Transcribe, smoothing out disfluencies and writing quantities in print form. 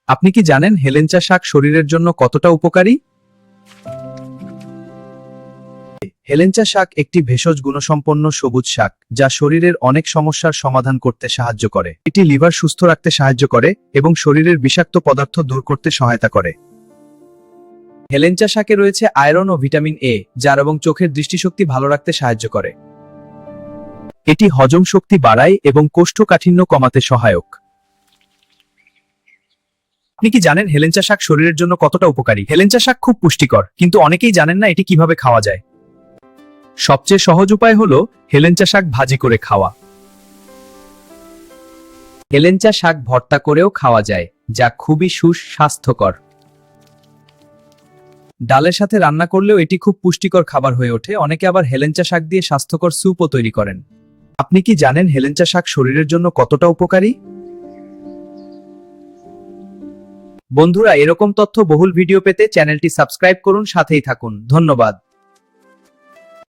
আপনি কি জানেন হেলেঞ্চা শাক শরীরের জন্য কতটা উপকারী? হেলেঞ্চা শাক একটি ভেষজ গুণসম্পন্ন সবুজ শাক যা শরীরের অনেক সমস্যার সমাধান করতে সাহায্য করে। এটি লিভার সুস্থ রাখতে সাহায্য করে এবং শরীরের বিষাক্ত পদার্থ দূর করতে সহায়তা করে। হেলেঞ্চা শাকে রয়েছে আয়রন ও ভিটামিন এ, যার এবং চোখের দৃষ্টিশক্তি ভালো রাখতে সাহায্য করে। এটি হজম শক্তি বাড়ায় এবং কোষ্ঠকাঠিন্য কমাতে সহায়ক। আপনি কি জানেন হেলেঞ্চা শাক শরীরের জন্য কতটা উপকারী? হেলেঞ্চা শাক খুব পুষ্টিকর, কিন্তু অনেকেই জানেন না এটি কিভাবে খাওয়া যায়। সবচেয়ে সহজ উপায় হলো হেলেঞ্চা শাক ভাজি করে খাওয়া। হেলেঞ্চা শাক ভর্তা করেও খাওয়া যায়, যা খুবই সুস্বাস্থ্যকর। ডালের সাথে রান্না করলেও এটি খুব পুষ্টিকর খাবার হয়ে ওঠে। অনেকে আবার হেলেঞ্চা শাক দিয়ে স্বাস্থ্যকর স্যুপও তৈরি করেন। আপনি কি জানেন হেলেঞ্চা শাক শরীরের জন্য কতটা উপকারী? বন্ধুরা, এরকম তথ্য বহুল ভিডিও পেতে চ্যানেলটি সাবস্ক্রাইব করুন, সাথেই থাকুন। ধন্যবাদ।